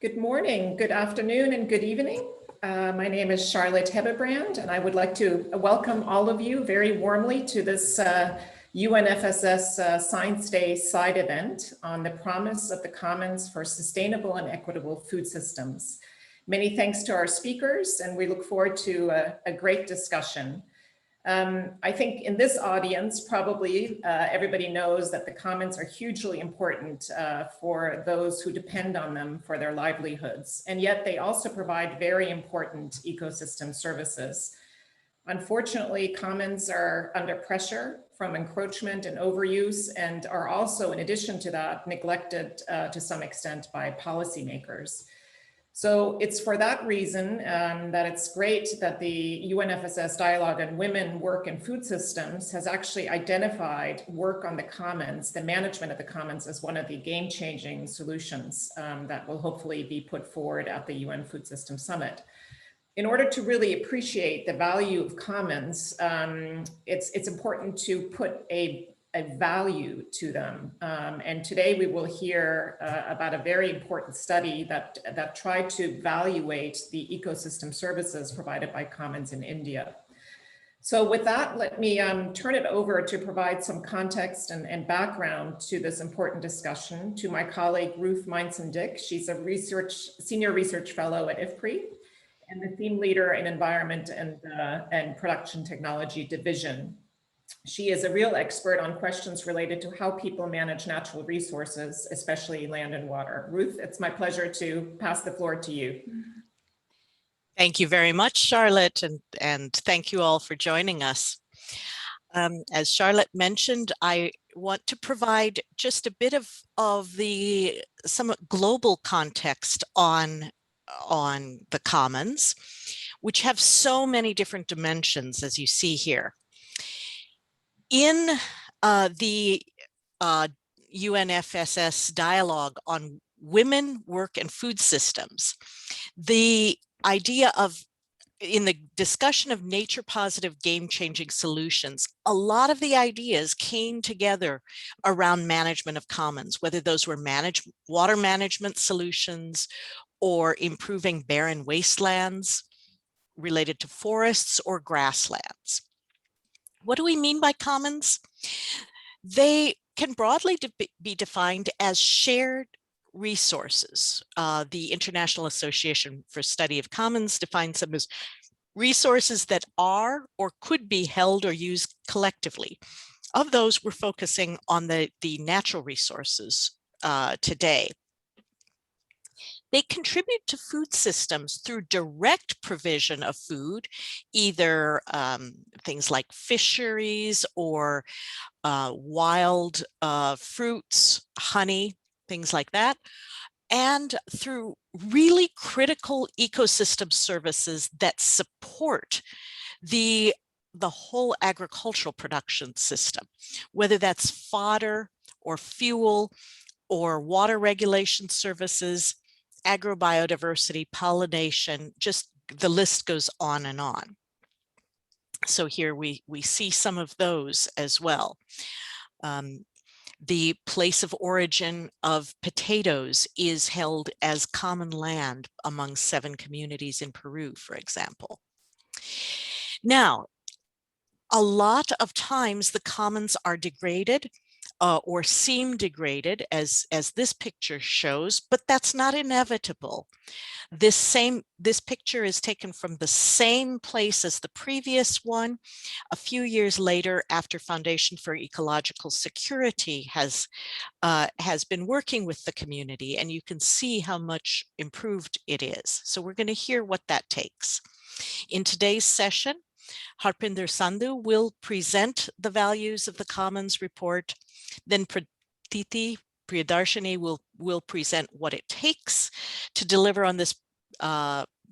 Good morning, good afternoon, and good evening. My name is Charlotte Hebebrand, and I would like to welcome all of you very warmly to this UNFSS Science Days side event on the promise of the commons for sustainable and equitable food systems. Many thanks to our speakers, and we look forward to a great discussion. I think in this audience, probably everybody knows that the commons are hugely important for those who depend on them for their livelihoods, and yet they also provide very important ecosystem services. Unfortunately, commons are under pressure from encroachment and overuse, and are also, in addition to that, neglected to some extent by policymakers. So it's for that reason that it's great that the UNFSS Dialogue on Women, Work and Food Systems has actually identified work on the commons, the management of the commons, as one of the game-changing solutions that will hopefully be put forward at the UN Food System Summit. In order to really appreciate the value of commons, it's important to put a value to them. And today we will hear about a very important study that tried to evaluate the ecosystem services provided by commons in India. So with that, let me turn it over to provide some context and background to this important discussion to my colleague, Ruth Meinson-Dick. She's a senior research fellow at IFPRI and the theme leader in environment and production technology division. She is a real expert on questions related to how people manage natural resources, especially land and water. Ruth, it's my pleasure to pass the floor to you. Thank you very much, Charlotte, and thank you all for joining us. As Charlotte mentioned, I want to provide just a bit of some global context on the commons, which have so many different dimensions, as you see here. In the UNFSS Dialogue on Women, Work and Food Systems, the idea of, in the discussion of nature-positive game-changing solutions, a lot of the ideas came together around management of commons, whether those were water management solutions or improving barren wastelands related to forests or grasslands. What do we mean by commons? They can broadly be defined as shared resources. The International Association for Study of Commons defines them as resources that are or could be held or used collectively. Of those, we're focusing on the natural resources today. They contribute to food systems through direct provision of food, either things like fisheries or wild fruits, honey, things like that, and through really critical ecosystem services that support the whole agricultural production system, whether that's fodder or fuel or water regulation services, agrobiodiversity, pollination, just the list goes on and on. So here we see some of those as well. The place of origin of potatoes is held as common land among 7 communities in Peru, for example. Now, a lot of times the commons are degraded or seem degraded, as this picture shows, but that's not inevitable. This picture is taken from the same place as the previous one, a few years later, after Foundation for Ecological Security has been working with the community, and you can see how much improved it is. So we're going to hear what that takes. In today's session, Harpinder Sandhu will present the values of the Commons report. Then Pratiti Priyadarshini will present what it takes to deliver on this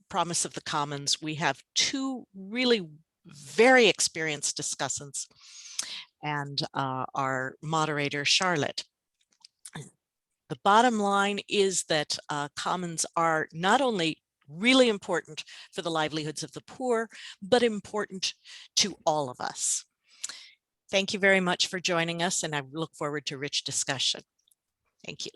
promise of the Commons. We have 2 really very experienced discussants and our moderator, Charlotte. The bottom line is that commons are not only really important for the livelihoods of the poor, but important to all of us. Thank you very much for joining us, and I look forward to rich discussion. Thank you.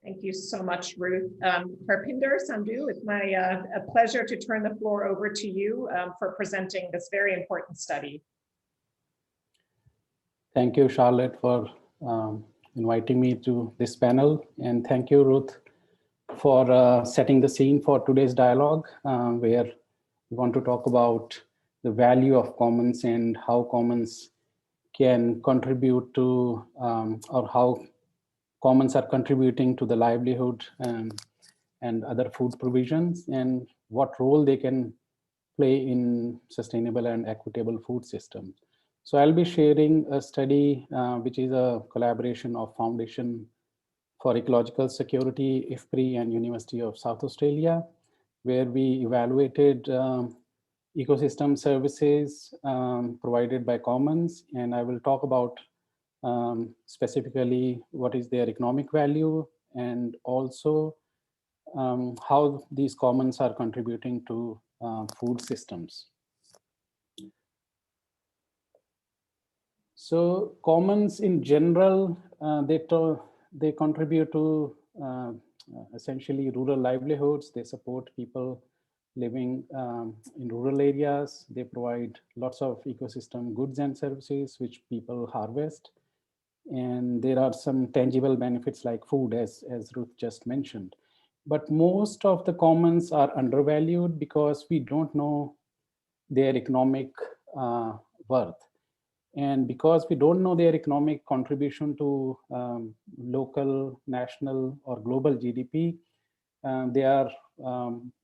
Thank you so much, Ruth. Harpinder Sandhu, it's my a pleasure to turn the floor over to you for presenting this very important study. Thank you, Charlotte, for inviting me to this panel. And thank you, Ruth, for setting the scene for today's dialogue, where we want to talk about the value of commons and how commons can contribute to, or how commons are contributing to the livelihood and other food provisions, and what role they can play in sustainable and equitable food systems. So I'll be sharing a study which is a collaboration of Foundation for Ecological Security, IFPRI, and University of South Australia, where we evaluated ecosystem services provided by commons. And I will talk about specifically what is their economic value, and also how these commons are contributing to food systems. So commons in general, they contribute to essentially rural livelihoods. They support people living in rural areas. They provide lots of ecosystem goods and services which people harvest. And there are some tangible benefits like food, as Ruth just mentioned. But most of the commons are undervalued because we don't know their economic worth. And because we don't know their economic contribution to local, national, or global GDP, they are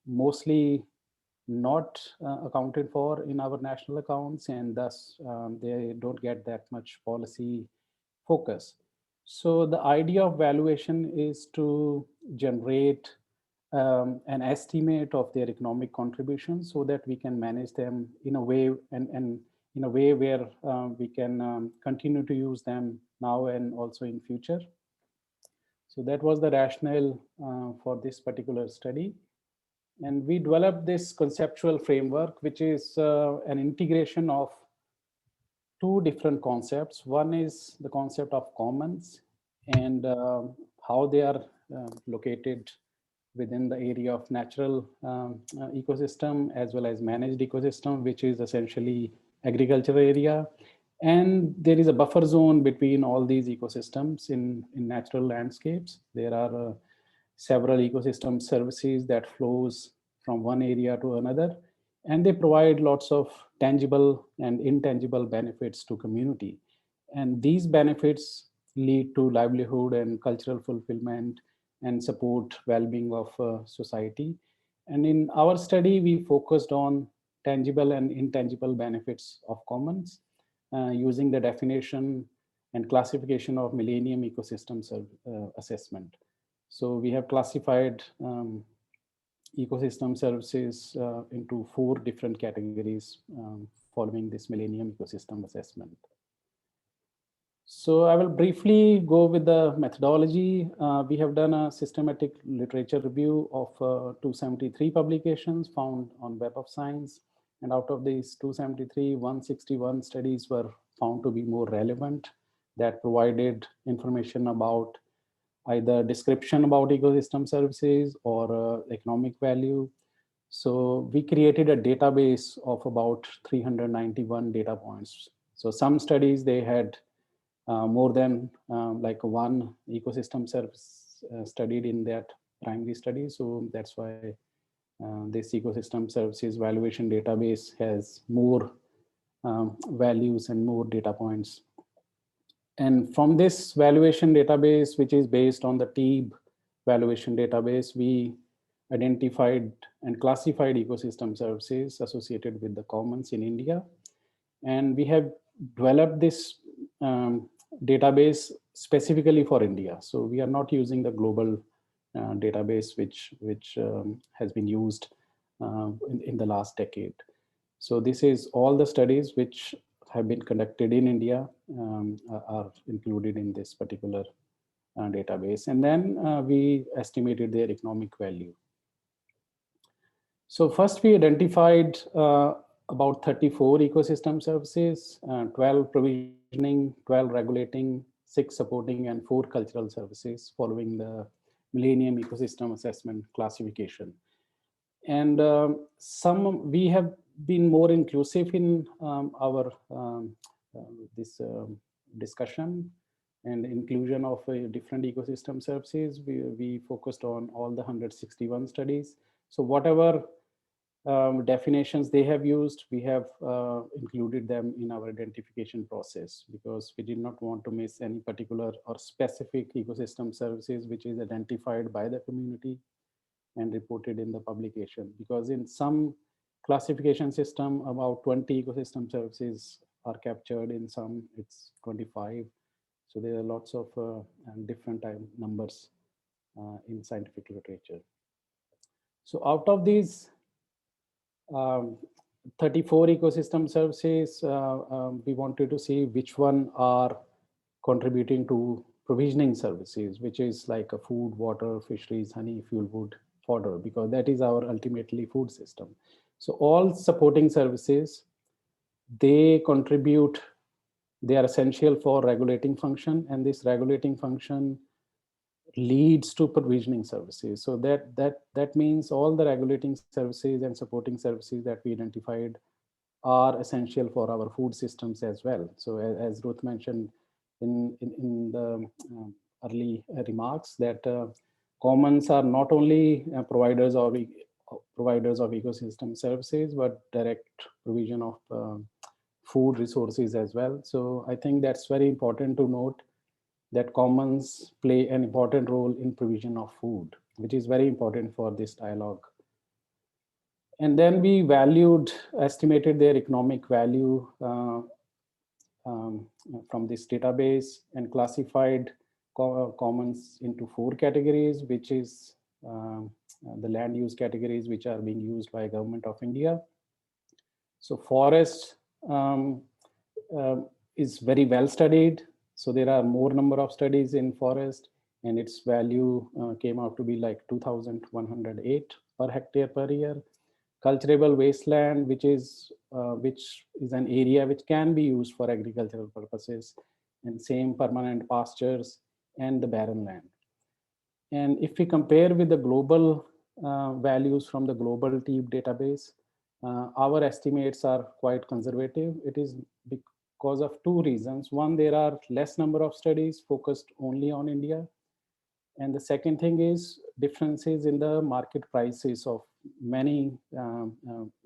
mostly not accounted for in our national accounts, and thus they don't get that much policy focus. So the idea of valuation is to generate an estimate of their economic contribution so that we can manage them in a way and in a way where we can continue to use them now and also in future. So that was the rationale for this particular study. And we developed this conceptual framework, which is an integration of two different concepts. One is the concept of commons and how they are located within the area of natural ecosystem as well as managed ecosystem, which is essentially agricultural area. And there is a buffer zone between all these ecosystems in natural landscapes. There are several ecosystem services that flows from one area to another, and they provide lots of tangible and intangible benefits to community. And these benefits lead to livelihood and cultural fulfillment and support well-being of society. And in our study, we focused on tangible and intangible benefits of commons using the definition and classification of Millennium Ecosystem Assessment. So we have classified ecosystem services into 4 different categories following this Millennium Ecosystem Assessment. So I will briefly go with the methodology. We have done a systematic literature review of 273 publications found on Web of Science. And out of these 273, 161 studies were found to be more relevant, that provided information about either description about ecosystem services or economic value. So we created a database of about 391 data points. So some studies, they had more than like one ecosystem service studied in that primary study. So that's why this ecosystem services valuation database has more values and more data points. And from this valuation database, which is based on the TEEB valuation database, we identified and classified ecosystem services associated with the commons in India. And we have developed this database specifically for India. So we are not using the global database, which has been used in the last decade. So this is all the studies which have been conducted in India are included in this particular database. And then we estimated their economic value. So first we identified about 34 ecosystem services, 12 provisioning, 12 regulating, 6 supporting, and 4 cultural services following the Millennium Ecosystem Assessment classification. And we have been more inclusive in our discussion and inclusion of different ecosystem services. We focused on all the 161 studies. So whatever definitions they have used, we have included them in our identification process, because we did not want to miss any particular or specific ecosystem services which is identified by the community and reported in the publication. Because in some classification system, about 20 ecosystem services are captured, in some it's 25. So there are lots of different numbers in scientific literature. So out of these 34 ecosystem services, we wanted to see which one are contributing to provisioning services, which is like a food, water, fisheries, honey, fuel, wood, fodder, because that is our ultimately food system. So all supporting services, they contribute, they are essential for regulating function, and this regulating function leads to provisioning services. So that means all the regulating services and supporting services that we identified are essential for our food systems as well. So as Ruth mentioned in the early remarks, that commons are not only providers of ecosystem services, but direct provision of food resources as well. So I think that's very important to note, that commons play an important role in provision of food, which is very important for this dialogue. And then we estimated their economic value from this database, and classified commons into 4 categories, which is the land use categories which are being used by Government of India. So forest is very well studied. So there are more number of studies in forest, and its value came out to be like 2,108 per hectare per year. Cultivable wasteland, which is an area which can be used for agricultural purposes, and same permanent pastures and the barren land. And if we compare with the global values from the global TEEP database, our estimates are quite conservative. It is because of 2 reasons. One, there are less number of studies focused only on India. And the second thing is differences in the market prices of many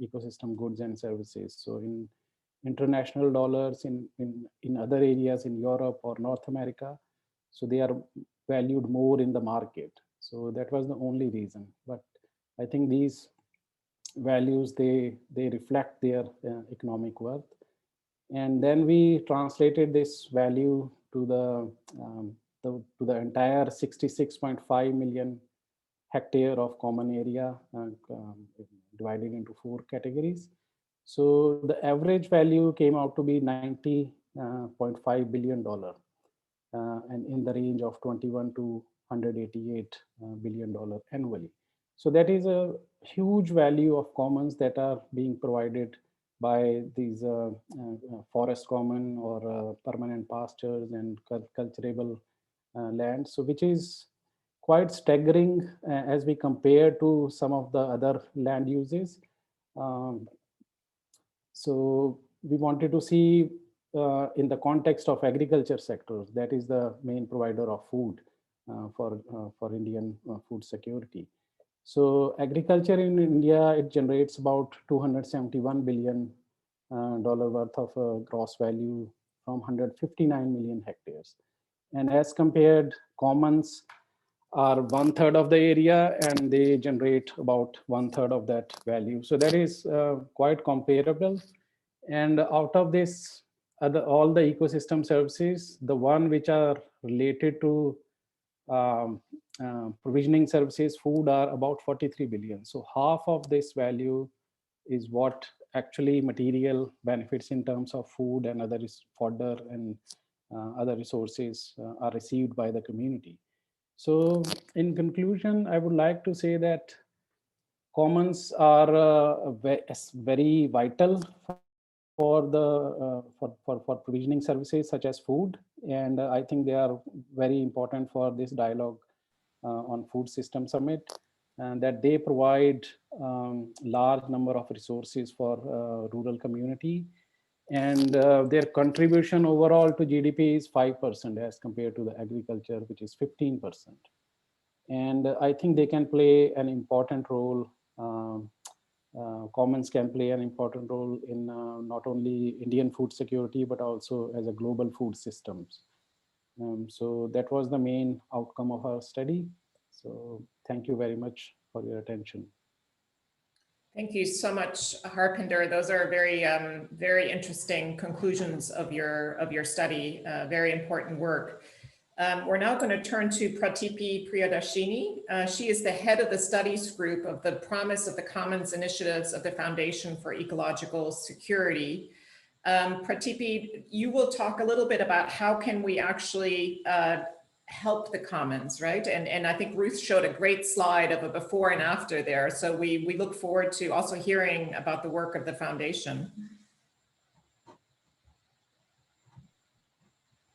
ecosystem goods and services. So in international dollars, in other areas in Europe or North America, so they are valued more in the market. So that was the only reason. But I think these values, they reflect their economic worth. And then we translated this value to the entire 66.5 million hectare of common area, divided into 4 categories. So the average value came out to be $90.5 billion, and in the range of 21 to 188 billion dollar annually. So that is a huge value of commons that are being provided by these forest common or permanent pastures and cultivable land. So which is quite staggering as we compare to some of the other land uses. So we wanted to see in the context of agriculture sector, that is the main provider of food for Indian food security. So agriculture in India, it generates about $271 billion worth of gross value from 159 million hectares. And as compared, commons are 1/3 of the area, and they generate about 1/3 of that value. So that is quite comparable. And out of this, all the ecosystem services, the one which are related to provisioning services, food, are about 43 billion. So half of this value is what actually material benefits in terms of food and other fodder and other resources are received by the community. So in conclusion, I would like to say that commons are very vital for the for provisioning services such as food, and I think they are very important for this dialogue on Food System Summit, and that they provide large number of resources for rural community. And their contribution overall to GDP is 5% as compared to the agriculture, which is 15%. And I think they can play an important role. Commons can play an important role in not only Indian food security, but also as a global food systems. So that was the main outcome of our study. So thank you very much for your attention. Thank you so much, Harpinder. Those are very, very interesting conclusions of your study. Very important work. We're now going to turn to Pratipi Priyadarshini. She is the head of the studies group of the Promise of the Commons initiatives of the Foundation for Ecological Security. Pratipi, you will talk a little bit about how can we actually help the commons, right? And I think Ruth showed a great slide of a before and after there. So we look forward to also hearing about the work of the foundation.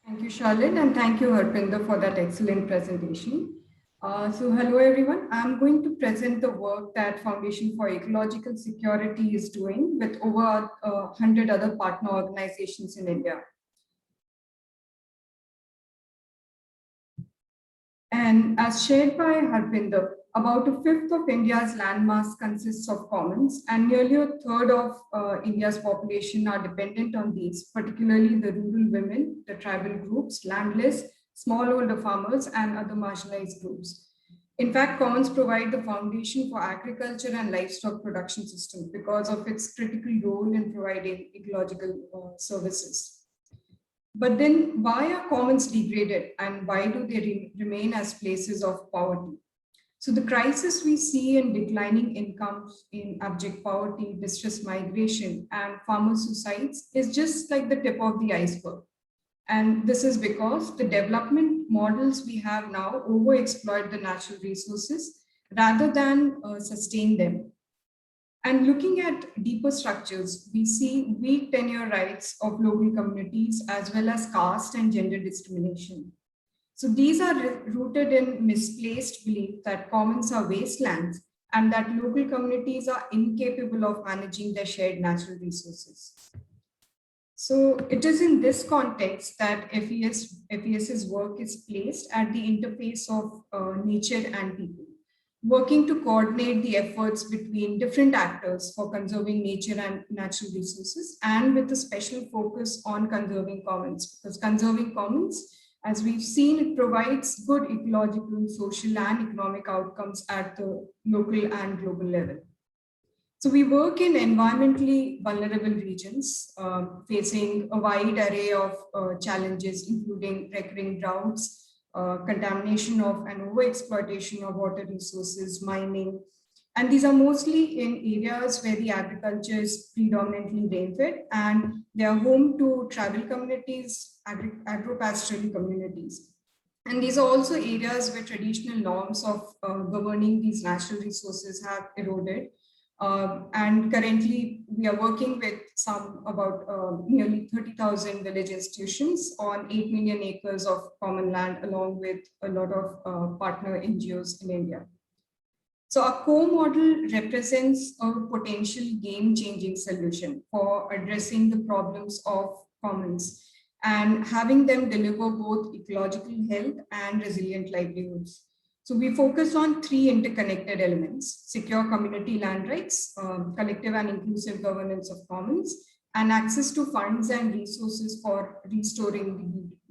Thank you, Charlotte, and thank you, Harpinder, for that excellent presentation. So hello, everyone. I'm going to present the work that Foundation for Ecological Security is doing with over 100 other partner organizations in India. And as shared by Harpinder, about a fifth of India's landmass consists of commons, and nearly a third of India's population are dependent on these, particularly the rural women, the tribal groups, landless, smallholder farmers, and other marginalized groups. In fact, commons provide the foundation for agriculture and livestock production systems because of its critical role in providing ecological services. But then why are commons degraded, and why do they remain as places of poverty? So the crisis we see in declining incomes, in abject poverty, distress migration, and farmer suicides is just like the tip of the iceberg. And this is because the development models we have now overexploit the natural resources rather than sustain them. And looking at deeper structures, we see weak tenure rights of local communities as well as caste and gender discrimination. So these are rooted in misplaced belief that commons are wastelands and that local communities are incapable of managing their shared natural resources. So it is in this context that FES's work is placed at the interface of nature and people, working to coordinate the efforts between different actors for conserving nature and natural resources, and with a special focus on conserving commons, because conserving commons, as we've seen, it provides good ecological, social, and economic outcomes at the local and global level. So we work in environmentally vulnerable regions, facing a wide array of challenges, including recurring droughts, contamination of and overexploitation of water resources, mining. And these are mostly in areas where the agriculture is predominantly rain-fed, and they are home to tribal communities, agro-pastoral communities. And these are also areas where traditional norms of governing these natural resources have eroded. And currently, we are working with about nearly 30,000 village institutions on 8 million acres of common land, along with a lot of partner NGOs in India. So our core model represents a potential game-changing solution for addressing the problems of commons and having them deliver both ecological health and resilient livelihoods. So we focus on three interconnected elements: secure community land rights, collective and inclusive governance of commons, and access to funds and resources for restoring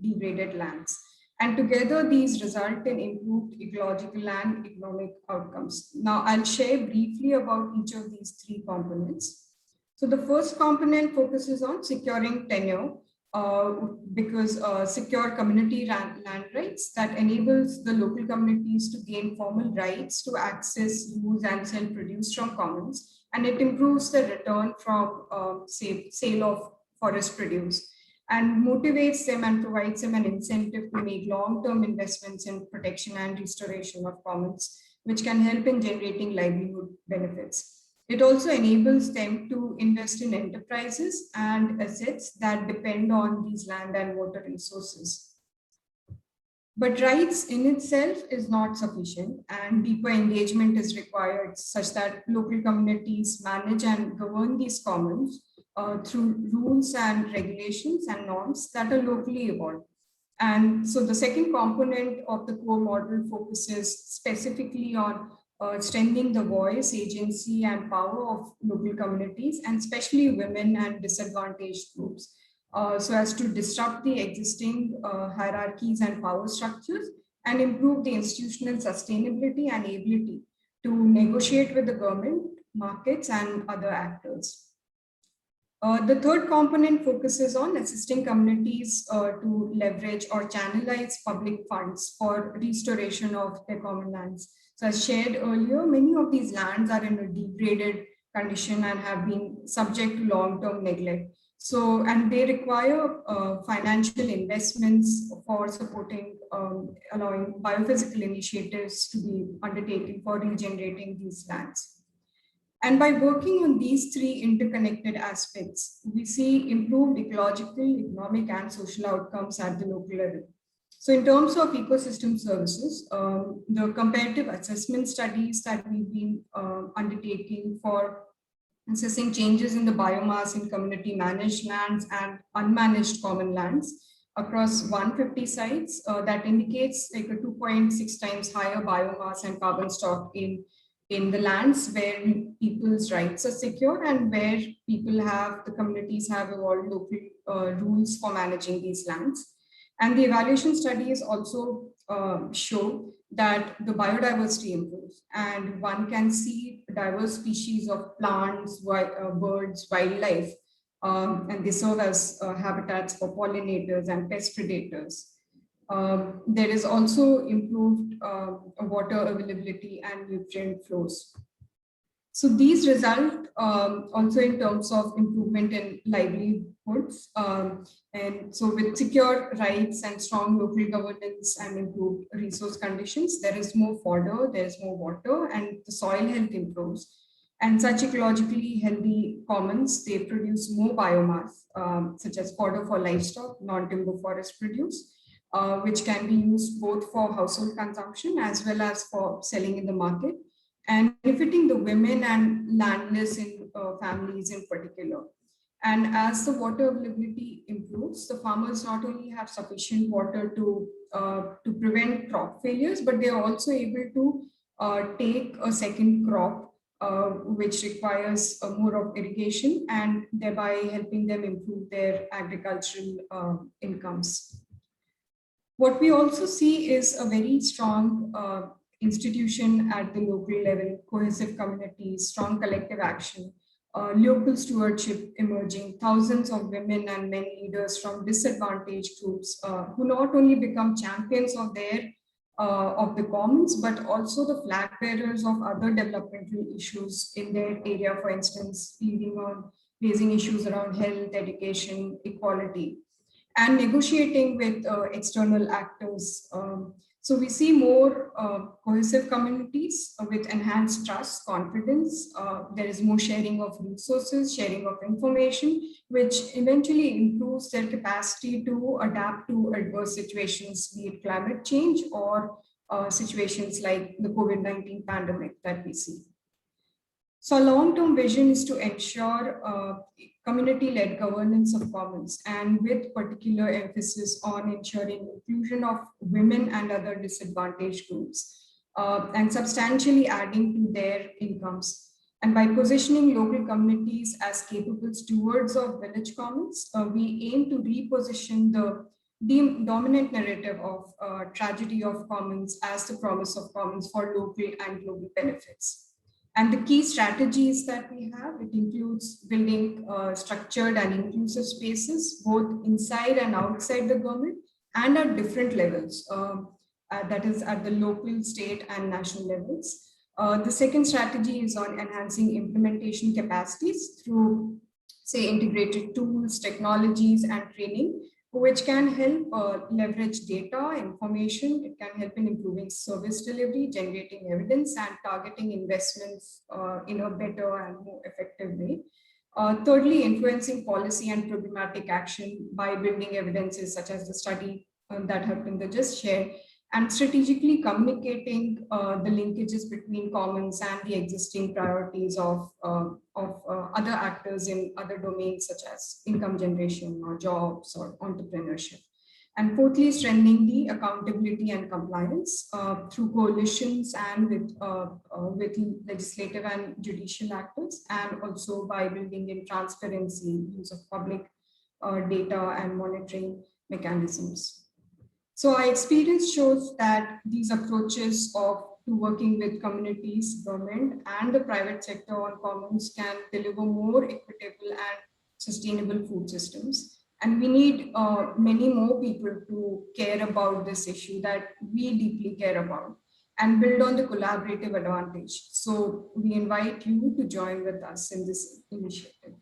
the degraded lands. And together, these result in improved ecological and economic outcomes. Now, I'll share briefly about each of these three components. So the first component focuses on securing tenure, because secure community land rights that enables the local communities to gain formal rights to access, use, and sell produce from commons, and it improves the return from sale of forest produce, and motivates them and provides them an incentive to make long-term investments in protection and restoration of commons, which can help in generating livelihood benefits. It also enables them to invest in enterprises and assets that depend on these land and water resources. But rights in itself is not sufficient, and deeper engagement is required such that local communities manage and govern these commons through rules and regulations and norms that are locally evolved. And so the second component of the core model focuses specifically on strengthening the voice, agency, and power of local communities, and especially women and disadvantaged groups, so as to disrupt the existing hierarchies and power structures and improve the institutional sustainability and ability to negotiate with the government, markets, and other actors. The third component focuses on assisting communities to leverage or channelize public funds for restoration of their common lands. So as shared earlier, many of these lands are in a degraded condition and have been subject to long-term neglect. So, and they require financial investments for supporting, allowing biophysical initiatives to be undertaken for regenerating these lands. And by working on these three interconnected aspects, we see improved ecological, economic, and social outcomes at the local level. So in terms of ecosystem services, the comparative assessment studies that we've been undertaking for assessing changes in the biomass in community managed lands and unmanaged common lands across 150 sites, that indicates like a 2.6 times higher biomass and carbon stock in the lands where people's rights are secure and where the communities have evolved local rules for managing these lands. And the evaluation studies also show that the biodiversity improves, and one can see diverse species of plants, birds, wildlife, and they serve as habitats for pollinators and pest predators. There is also improved water availability and nutrient flows. So these result also in terms of improvement in livelihoods. And so with secure rights and strong local governance and improved resource conditions, there is more fodder, there is more water, and the soil health improves. And such ecologically healthy commons, they produce more biomass, such as fodder for livestock, non-timber forest produce, which can be used both for household consumption as well as for selling in the market, and benefiting the women and landless in families in particular. And as the water availability improves, the farmers not only have sufficient water to prevent crop failures, but they are also able to take a second crop, which requires more of irrigation, and thereby helping them improve their agricultural incomes. What we also see is a very strong institution at the local level, cohesive communities, strong collective action, local stewardship emerging, thousands of women and men leaders from disadvantaged groups who not only become champions of the commons, but also the flag bearers of other developmental issues in their area, for instance, leading on raising issues around health, education, equality, and negotiating with external actors. So we see more cohesive communities with enhanced trust, confidence. There is more sharing of resources, sharing of information, which eventually improves their capacity to adapt to adverse situations, be it climate change or situations like the COVID-19 pandemic that we see. So a long-term vision is to ensure community-led governance of commons, and with particular emphasis on ensuring inclusion of women and other disadvantaged groups, and substantially adding to their incomes. And by positioning local communities as capable stewards of village commons, we aim to reposition the dominant narrative of tragedy of commons as the promise of commons for local and global benefits. And the key strategies that we have, it includes building structured and inclusive spaces, both inside and outside the government, and at different levels, that is at the local, state, and national levels. The second strategy is on enhancing implementation capacities through, say, integrated tools, technologies, and training, which can help leverage data, information. It can help in improving service delivery, generating evidence, and targeting investments in a better and more effective way. Thirdly, influencing policy and programmatic action by building evidences such as the study that Harpinder just shared, and strategically communicating the linkages between commons and the existing priorities of other actors in other domains such as income generation or jobs or entrepreneurship. And fourthly, strengthening the accountability and compliance through coalitions and with legislative and judicial actors, and also by building in transparency, use of public data and monitoring mechanisms. So our experience shows that these approaches to working with communities, government, and the private sector on commons can deliver more equitable and sustainable food systems. And we need many more people to care about this issue that we deeply care about and build on the collaborative advantage. So we invite you to join with us in this initiative.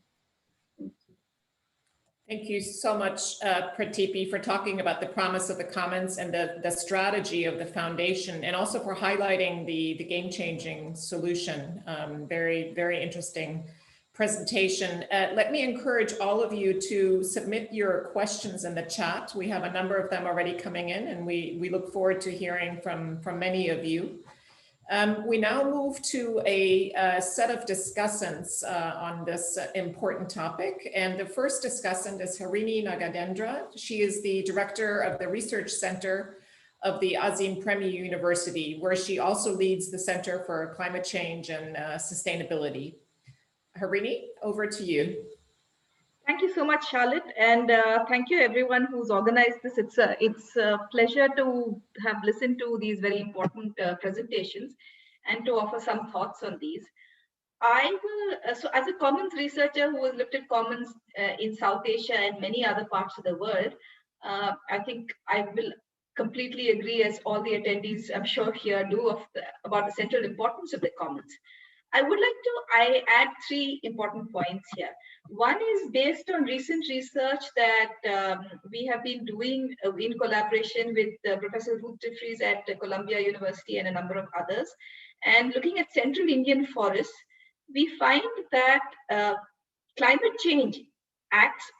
Thank you so much, Pratipi, for talking about the promise of the commons and the strategy of the foundation, and also for highlighting the game-changing solution. Very, very interesting presentation. Let me encourage all of you to submit your questions in the chat. We have a number of them already coming in, and we look forward to hearing from many of you. We now move to a set of discussants on this important topic. And the first discussant is Harini Nagadendra. She is the director of the Research Center of the Azim Premji University, where she also leads the Center for Climate Change and Sustainability. Harini, over to you. Thank you so much, Charlotte, and thank you everyone who's organized this. It's a pleasure to have listened to these very important presentations and to offer some thoughts on these. I will, so as a commons researcher who has looked at commons in South Asia and many other parts of the world, I think I will completely agree, as all the attendees I'm sure here do, about the central importance of the commons. I would like to add three important points here. One is based on recent research that we have been doing in collaboration with Professor Ruth Jeffries at Columbia University and a number of others. And looking at central Indian forests, we find that climate change acts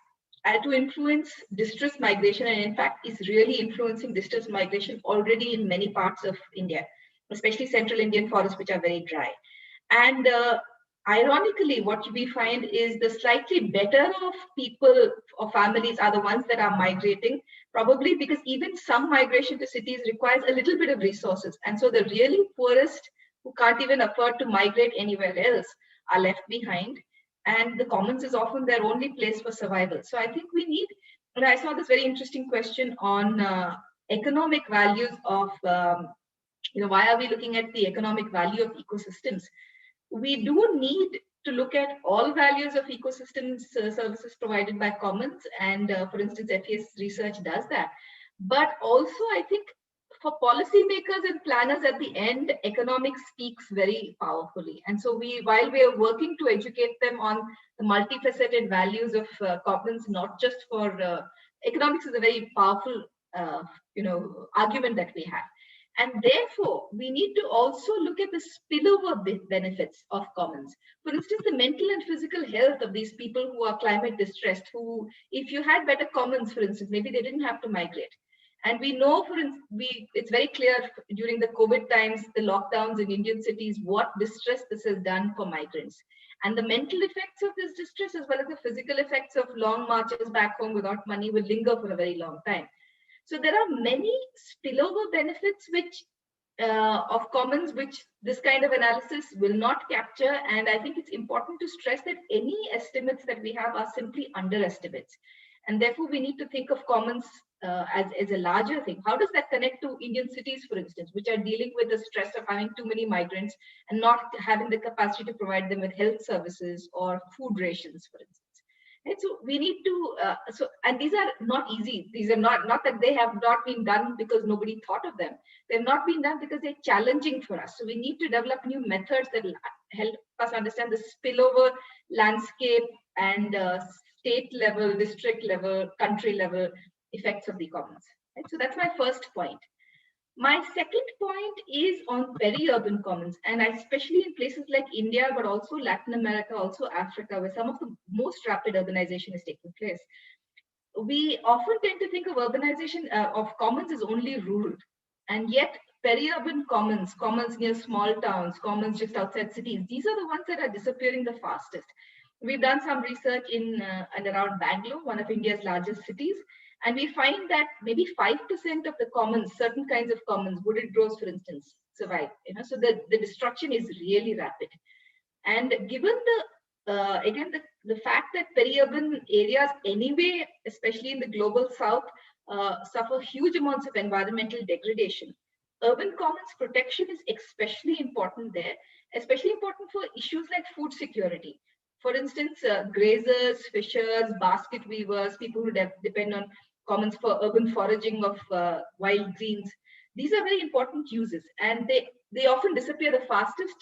to influence distress migration, and in fact is really influencing distress migration already in many parts of India, especially central Indian forests, which are very dry. And ironically, what we find is the slightly better off people or families are the ones that are migrating, probably because even some migration to cities requires a little bit of resources. And so the really poorest, who can't even afford to migrate anywhere else, are left behind. And the commons is often their only place for survival. So I think we need, and I saw this very interesting question on economic values of, why are we looking at the economic value of ecosystems? We do need to look at all values of ecosystems services provided by commons, and for instance, FES research does that. But also, I think for policymakers and planners at the end, economics speaks very powerfully. And so while we are working to educate them on the multifaceted values of commons, not just for economics is a very powerful argument that we have. And therefore, we need to also look at the spillover benefits of commons. For instance, the mental and physical health of these people who are climate distressed, who, if you had better commons, for instance, maybe they didn't have to migrate. And we know, for instance, it's very clear during the COVID times, the lockdowns in Indian cities, what distress this has done for migrants. And the mental effects of this distress, as well as the physical effects of long marches back home without money, will linger for a very long time. So there are many spillover benefits of commons which this kind of analysis will not capture. And I think it's important to stress that any estimates that we have are simply underestimates. And therefore, we need to think of commons as a larger thing. How does that connect to Indian cities, for instance, which are dealing with the stress of having too many migrants and not having the capacity to provide them with health services or food rations, for instance? And so we need to, and these are not easy. These are not that they have not been done because nobody thought of them. They've not been done because they're challenging for us. So we need to develop new methods that will help us understand the spillover landscape and state level, district level, country level effects of the commons. Right? So that's my first point. My second point is on peri-urban commons, and especially in places like India, but also Latin America, also Africa, where some of the most rapid urbanization is taking place. We often tend to think of urbanization of commons as only rural, And yet peri-urban commons, commons near small towns, commons just outside cities, these are the ones that are disappearing the fastest. We've done some research in and around Bangalore, one of India's largest cities, and we find that maybe 5% of the commons, certain kinds of commons, wooded groves, for instance, survive. So the destruction is really rapid. And given again the fact that peri-urban areas anyway, especially in the global south, suffer huge amounts of environmental degradation, urban commons protection is especially important there, especially important for issues like food security. For instance, grazers, fishers, basket weavers, people who depend on commons for urban foraging of wild greens. These are very important uses, and they often disappear the fastest.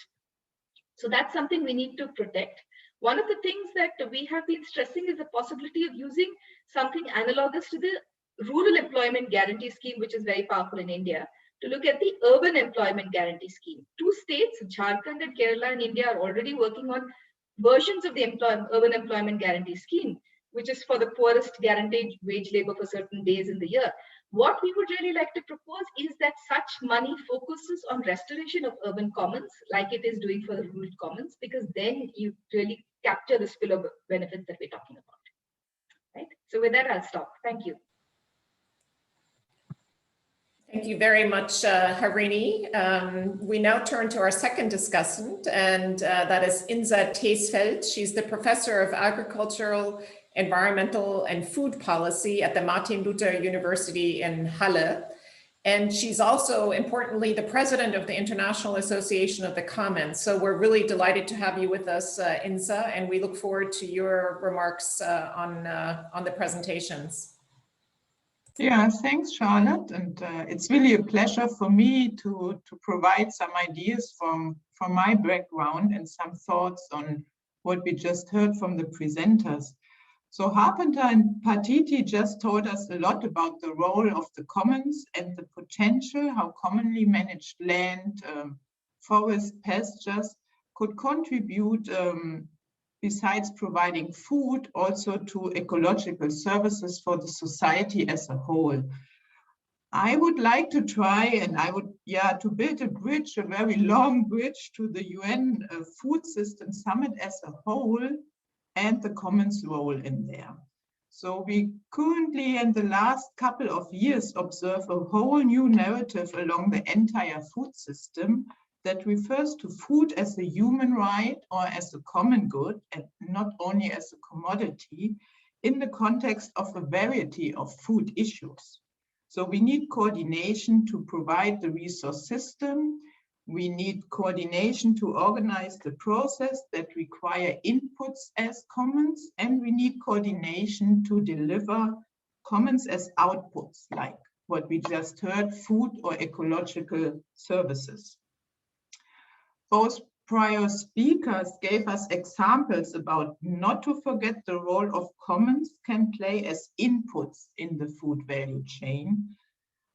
So that's something we need to protect. One of the things that we have been stressing is the possibility of using something analogous to the Rural Employment Guarantee Scheme, which is very powerful in India, to look at the Urban Employment Guarantee Scheme. 2 states, Jharkhand and Kerala in India, are already working on versions of the Urban Employment Guarantee Scheme, which is for the poorest guaranteed wage labor for certain days in the year. What we would really like to propose is that such money focuses on restoration of urban commons, like it is doing for the rural commons, because then you really capture the spillover benefits that we're talking about. Right? So with that, I'll stop. Thank you. Thank you very much, Harini. We now turn to our second discussant, and that is Inza Teesfeld. She's the professor of agricultural, environmental, and food policy at the Martin Luther University in Halle. And she's also, importantly, the president of the International Association of the Commons. So we're really delighted to have you with us, Inza, and we look forward to your remarks on the presentations. Yeah, thanks, Charlotte. And it's really a pleasure for me to provide some ideas from my background and some thoughts on what we just heard from the presenters. So Harpenter and Patiti just told us a lot about the role of the commons and the potential, how commonly managed land, forest pastures could contribute besides providing food, also to ecological services for the society as a whole. I would like to try, and to build a bridge, a very long bridge to the UN Food System Summit as a whole and the commons role in there. So we currently, in the last couple of years, observe a whole new narrative along the entire food system that refers to food as a human right or as a common good, and not only as a commodity, in the context of a variety of food issues. So we need coordination to provide the resource system. We need coordination to organize the process that require inputs as commons, and we need coordination to deliver commons as outputs, like what we just heard, food or ecological services. Both prior speakers gave us examples about not to forget the role of commons can play as inputs in the food value chain.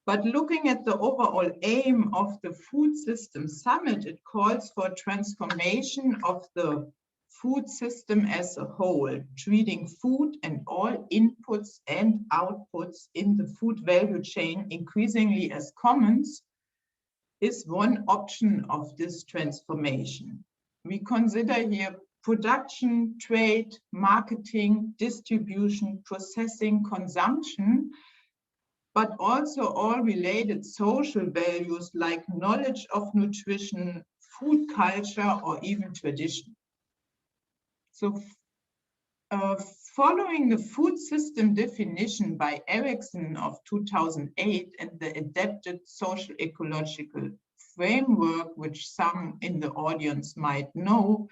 But looking at the overall aim of the Food System Summit, it calls for transformation of the food system as a whole, treating food and all inputs and outputs in the food value chain increasingly as commons, is one option of this transformation. We consider here production, trade, marketing, distribution, processing, consumption, but also all related social values like knowledge of nutrition, food culture, or even tradition. So following the food system definition by Erickson of 2008 and the adapted social ecological framework, which some in the audience might know,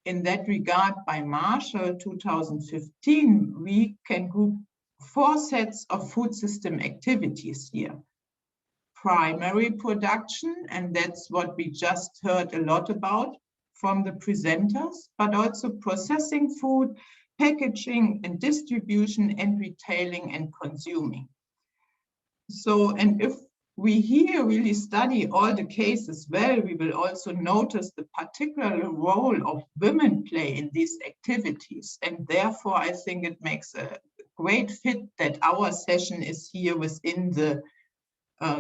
in that regard by Marshall 2015, we can group 4 sets of food system activities here. Primary production, and that's what we just heard a lot about from the presenters, but also processing food, packaging and distribution, and retailing and consuming. So, and if we here really study all the cases well, we will also notice the particular role of women play in these activities. And therefore, I think it makes a great fit that our session is here within the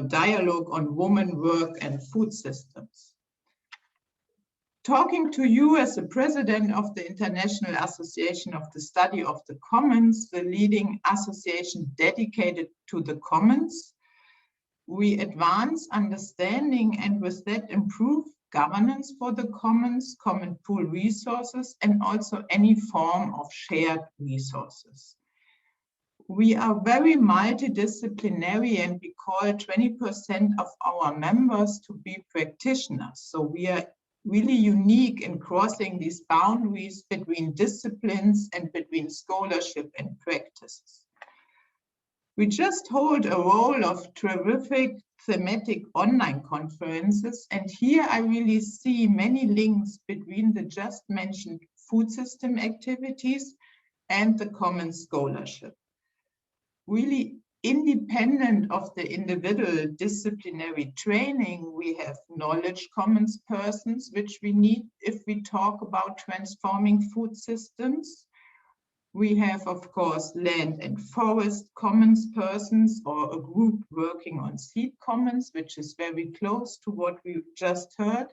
dialogue on women, work, and food systems. Talking to you as the president of the International Association of the Study of the Commons, the leading association dedicated to the commons, we advance understanding and with that improve governance for the commons, common pool resources, and also any form of shared resources. We are very multidisciplinary and we call 20% of our members to be practitioners. So we are really unique in crossing these boundaries between disciplines and between scholarship and practices. We just hold a roll of terrific thematic online conferences, and here I really see many links between the just mentioned food system activities and the common scholarship. Really independent of the individual disciplinary training, we have knowledge commons persons, which we need if we talk about transforming food systems. We have, of course, land and forest commons persons or a group working on seed commons, which is very close to what we just heard.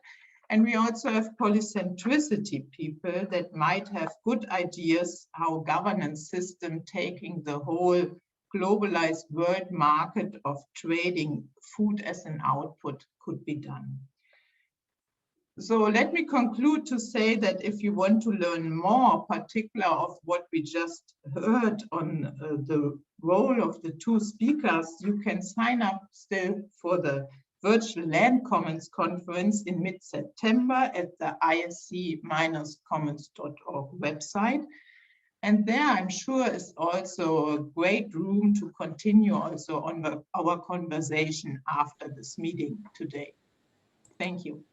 And we also have polycentricity people that might have good ideas how governance system taking the whole globalized world market of trading food as an output could be done. So let me conclude to say that if you want to learn more, particular of what we just heard on the role of the two speakers, you can sign up still for the Virtual Land Commons Conference in mid-September at the isc-commons.org website. And there, I'm sure, is also a great room to continue also on our conversation after this meeting today. Thank you.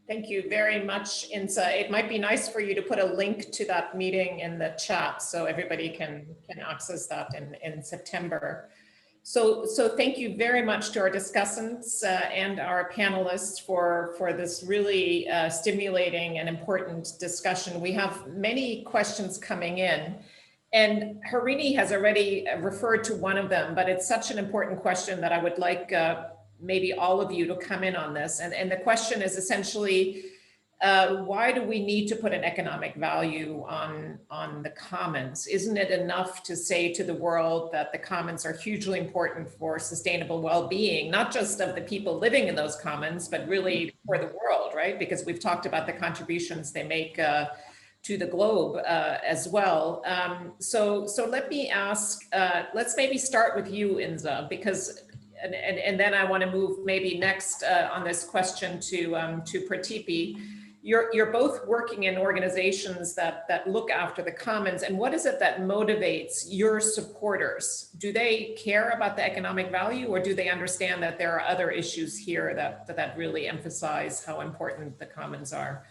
Thank you very much, Insa. It might be nice for you to put a link to that meeting in the chat so everybody can access that in September. So thank you very much to our discussants and our panelists for this really stimulating and important discussion. We have many questions coming in, and Harini has already referred to one of them, but it's such an important question that I would like maybe all of you to come in on this. And the question is essentially, why do we need to put an economic value on the commons? Isn't it enough to say to the world that the commons are hugely important for sustainable well-being, not just of the people living in those commons, but really for the world, right? Because we've talked about the contributions they make to the globe as well. So let me ask, let's maybe start with you, Insa, because and then I want to move maybe next on this question to Pratipi. You're both working in organizations that look after the commons, and what is it that motivates your supporters? Do they care about the economic value, or do they understand that there are other issues here that really emphasize how important the commons are?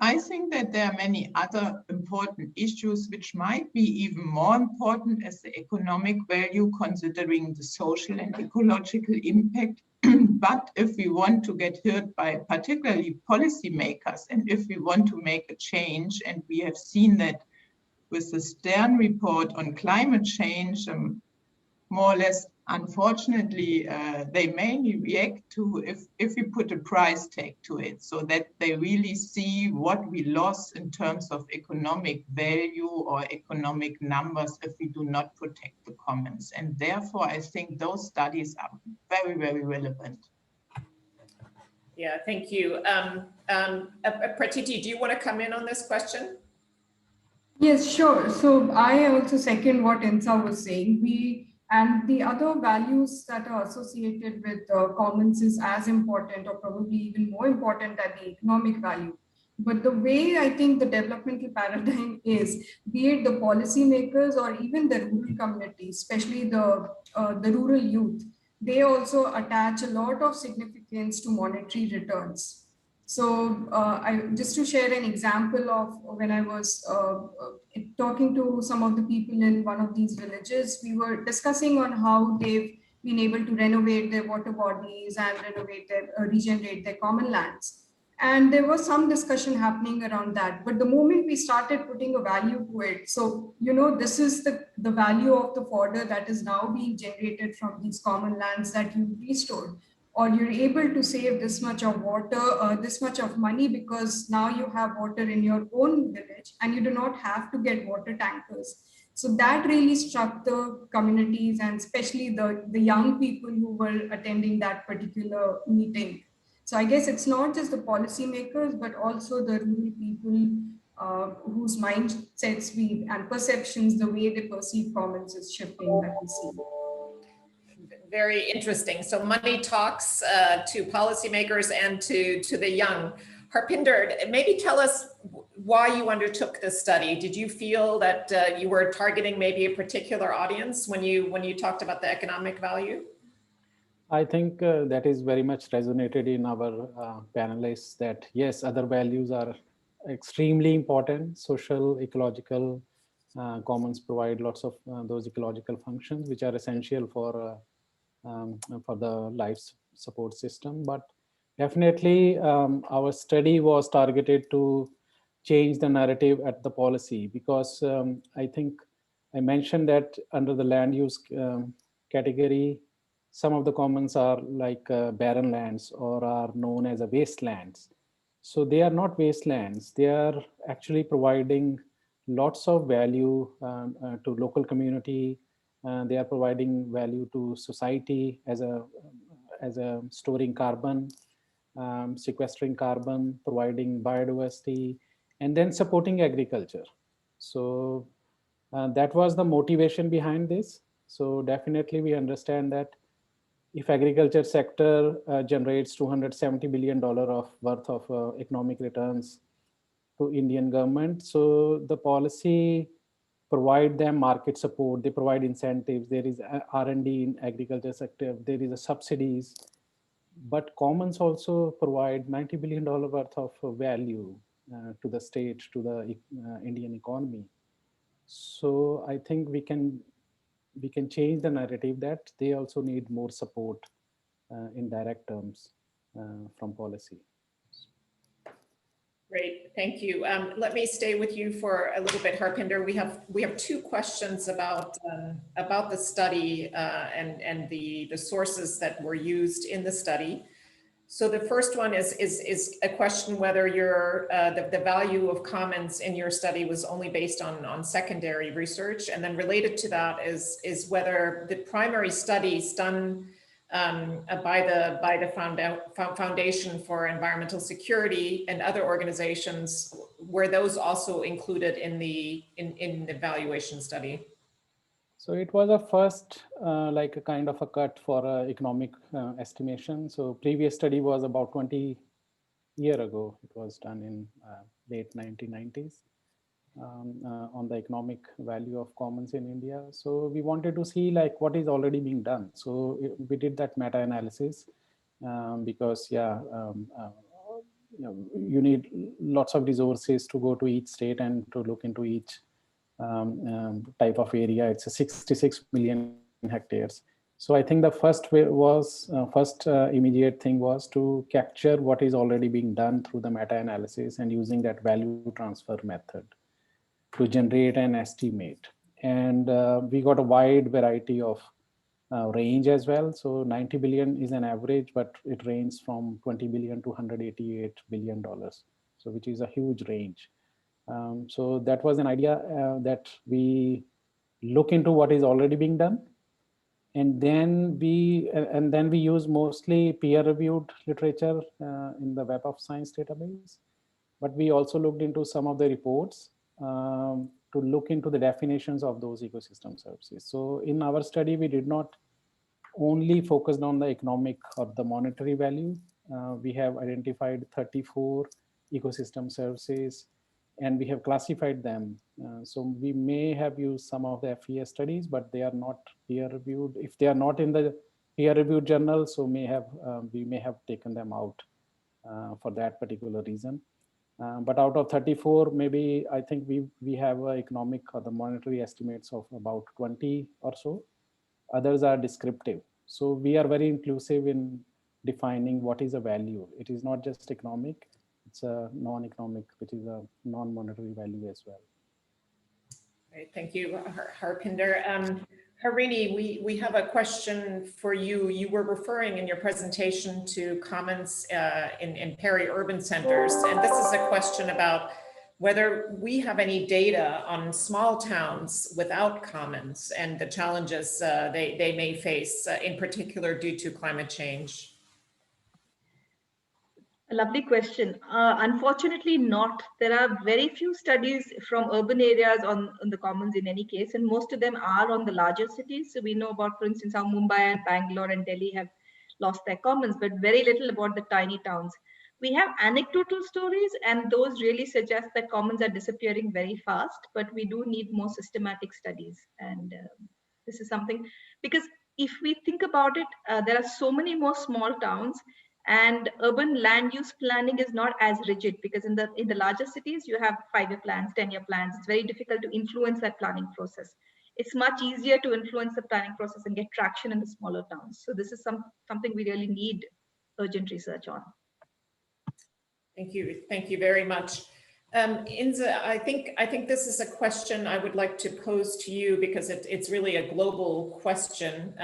I think that there are many other important issues which might be even more important as the economic value, considering the social and ecological impact. But if we want to get heard by particularly policymakers, and if we want to make a change, and we have seen that with the Stern report on climate change, more or less, unfortunately, they mainly react to if we put a price tag to it, so that they really see what we lost in terms of economic value or economic numbers if we do not protect the commons. And therefore, I think those studies are very, very relevant. Yeah, thank you. Pratiti, do you want to come in on this question? Yes, sure. So I also second what Insa was saying. And the other values that are associated with commons is as important, or probably even more important, than the economic value. But the way I think the developmental paradigm is, be it the policymakers or even the rural communities, especially the rural youth, they also attach a lot of significance to monetary returns. So just to share an example of when I was talking to some of the people in one of these villages, we were discussing on how they've been able to renovate their water bodies and regenerate their common lands. And there was some discussion happening around that. But the moment we started putting a value to it, so, this is the value of the fodder that is now being generated from these common lands that you restored, or you're able to save this much of water, this much of money, because now you have water in your own village and you do not have to get water tankers. So that really struck the communities, and especially the young people who were attending that particular meeting. So I guess it's not just the policymakers, but also the rural people whose mindsets and perceptions, the way they perceive commons is shifting that we see. Very interesting. So money talks to policymakers and to the young. Harpinder, maybe tell us why you undertook this study. Did you feel that you were targeting maybe a particular audience when you talked about the economic value? I think that is very much resonated in our panelists, that yes, other values are extremely important. Social, ecological, commons provide lots of those ecological functions which are essential for the life support system. But definitely our study was targeted to change the narrative at the policy, because I think I mentioned that under the land use category, some of the commons are like barren lands or are known as a wastelands. So they are not wastelands. They are actually providing lots of value to local community. They are providing value to society as a storing carbon, sequestering carbon, providing biodiversity, and then supporting agriculture. So that was the motivation behind this. So definitely we understand that if agriculture sector generates $270 billion of worth of economic returns to Indian government, so the policy provide them market support, they provide incentives, there is R&D in agriculture sector, there is a subsidies, but commons also provide $90 billion worth of value to the state, to the Indian economy. So I think we can change the narrative that they also need more support in direct terms from policy. Great, thank you. Let me stay with you for a little bit, Harpinder. We have two questions about the study and the sources that were used in the study. So the first one is a question whether the value of commons in your study was only based on secondary research, and then related to that is whether the primary studies done by the Foundation for Environmental Security and other organizations, were those also included in the evaluation study? So it was a first like a kind of a cut for economic estimation. So previous study was about 20 years ago. It was done in late 1990s on the economic value of commons in India. So we wanted to see like what is already being done. So we did that meta-analysis because you need lots of resources to go to each state and to look into each type of area. It's a 66 million hectares. So I think the first immediate thing was to capture what is already being done through the meta-analysis and using that value transfer method to generate an estimate. And we got a wide variety of range as well. So 90 billion is an average, but it ranges from 20 billion to $188 billion. So which is a huge range. So that was an idea that we look into what is already being done. And then we use mostly peer-reviewed literature in the Web of Science database. But we also looked into some of the reports to look into the definitions of those ecosystem services. So in our study, we did not only focus on the economic or the monetary value. We have identified 34 ecosystem services, and we have classified them. So we may have used some of the FES studies, but they are not peer-reviewed. If they are not in the peer-reviewed journal, so we may have taken them out for that particular reason. But out of 34, maybe I think we have economic or the monetary estimates of about 20 or so. Others are descriptive. So we are very inclusive in defining what is a value. It is not just economic. it's a non-economic, which is a non-monetary value as well. Great, thank you, Harpinder. Harini, we have a question for you. You were referring in your presentation to commons in peri-urban centers, and this is a question about whether we have any data on small towns without commons and the challenges they may face, in particular due to climate change. A lovely question. Unfortunately not. There are very few studies from urban areas on the commons in any case, and most of them are on the larger cities. So we know about, for instance, how Mumbai and Bangalore and Delhi have lost their commons, but very little about the tiny towns. We have anecdotal stories, and those really suggest that commons are disappearing very fast, but we do need more systematic studies. And this is something, because if we think about it, there are so many more small towns, and urban land use planning is not as rigid, because in the larger cities, you have 5-year plans, 10-year plans. It's very difficult to influence that planning process. It's much easier to influence the planning process and get traction in the smaller towns. So this is something we really need urgent research on. Thank you very much. Inza, I think this is a question I would like to pose to you because it's really a global question.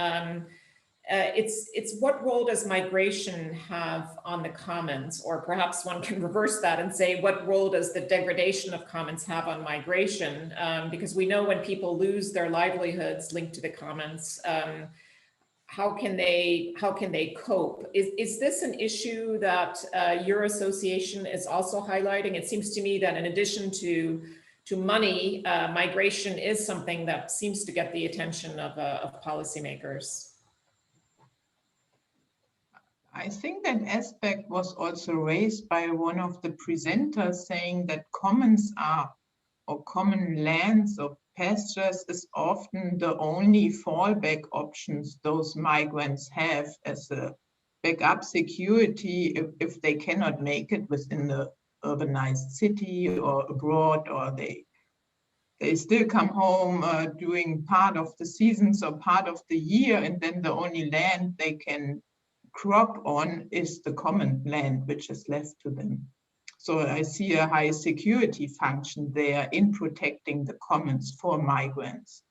It's what role does migration have on the commons? Or perhaps one can reverse that and say, what role does the degradation of commons have on migration? Because we know when people lose their livelihoods linked to the commons, how can they cope? Is this an issue that your association is also highlighting? It seems to me that in addition to money, migration is something that seems to get the attention of policymakers. I think that aspect was also raised by one of the presenters, saying that commons are, or common lands or pastures is often the only fallback options those migrants have as a backup security if they cannot make it within the urbanized city or abroad, or they still come home during part of the seasons or part of the year, and then the only land they can crop on is the common land which is left to them. So I see a high security function there in protecting the commons for migrants.